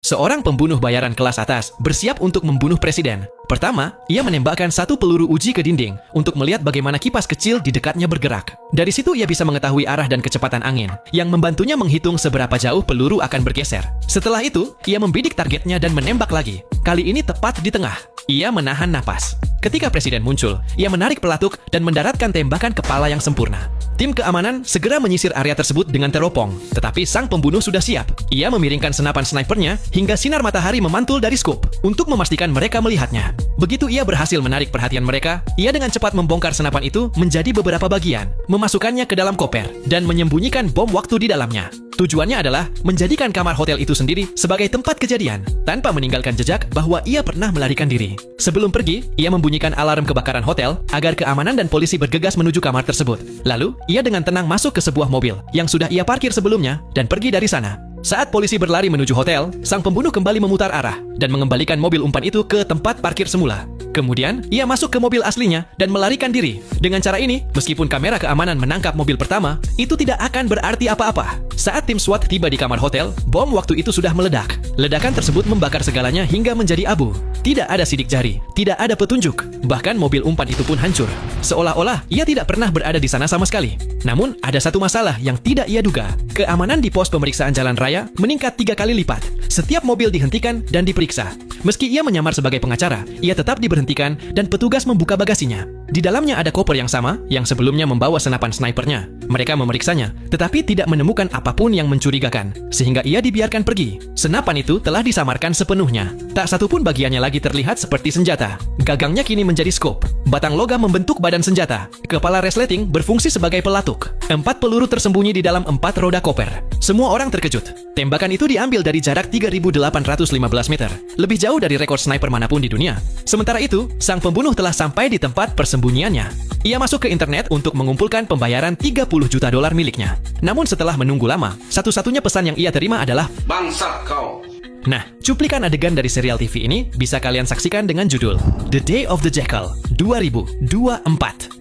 Seorang pembunuh bayaran kelas atas bersiap untuk membunuh presiden. Pertama, ia menembakkan satu peluru uji ke dinding untuk melihat bagaimana kipas kecil di dekatnya bergerak. Dari situ ia bisa mengetahui arah dan kecepatan angin, yang membantunya menghitung seberapa jauh peluru akan bergeser. Setelah itu, ia membidik targetnya dan menembak lagi. Kali ini tepat di tengah. Ia menahan napas. Ketika presiden muncul, ia menarik pelatuk dan mendaratkan tembakan kepala yang sempurna. Tim keamanan segera menyisir area tersebut dengan teropong, tetapi sang pembunuh sudah siap. Ia memiringkan senapan snipernya hingga sinar matahari memantul dari skop untuk memastikan mereka melihatnya. Begitu ia berhasil menarik perhatian mereka, ia dengan cepat membongkar senapan itu menjadi beberapa bagian, memasukkannya ke dalam koper, dan menyembunyikan bom waktu di dalamnya. Tujuannya adalah menjadikan kamar hotel itu sendiri sebagai tempat kejadian, tanpa meninggalkan jejak bahwa ia pernah melarikan diri. Sebelum pergi, ia membunyikan alarm kebakaran hotel agar keamanan dan polisi bergegas menuju kamar tersebut. Lalu, ia dengan tenang masuk ke sebuah mobil yang sudah ia parkir sebelumnya dan pergi dari sana. Saat polisi berlari menuju hotel, sang pembunuh kembali memutar arah dan mengembalikan mobil umpan itu ke tempat parkir semula. Kemudian, ia masuk ke mobil aslinya dan melarikan diri. Dengan cara ini, meskipun kamera keamanan menangkap mobil pertama, itu tidak akan berarti apa-apa. Saat tim SWAT tiba di kamar hotel, bom waktu itu sudah meledak. Ledakan tersebut membakar segalanya hingga menjadi abu. Tidak ada sidik jari, tidak ada petunjuk, bahkan mobil umpan itu pun hancur. Seolah-olah ia tidak pernah berada di sana sama sekali. Namun, ada satu masalah yang tidak ia duga. Keamanan di pos pemeriksaan jalan raya meningkat 3 kali lipat. Setiap mobil dihentikan dan diperiksa. Meski ia menyamar sebagai pengacara, ia tetap diberhentikan dan petugas membuka bagasinya. Di dalamnya ada koper yang sama yang sebelumnya membawa senapan snipernya. Mereka memeriksanya, tetapi tidak menemukan apapun yang mencurigakan, sehingga ia dibiarkan pergi. Senapan itu telah disamarkan sepenuhnya. Tak satu pun bagiannya lagi terlihat seperti senjata. Gagangnya kini menjadi skop. Batang logam membentuk badan senjata. Kepala resleting berfungsi sebagai pelatuk. 4 peluru tersembunyi di dalam 4 roda koper. Semua orang terkejut. Tembakan itu diambil dari jarak 3.815 meter. Lebih jauh dari rekor sniper manapun di dunia. Sementara itu, sang pembunuh telah sampai di tempat persembunyiannya. Ia masuk ke internet untuk mengumpulkan pembayaran 30 juta dolar miliknya. Namun setelah menunggu lama, satu-satunya pesan yang ia terima adalah "Bangsat kau." Nah, cuplikan adegan dari serial TV ini bisa kalian saksikan dengan judul The Day of the Jackal 2024.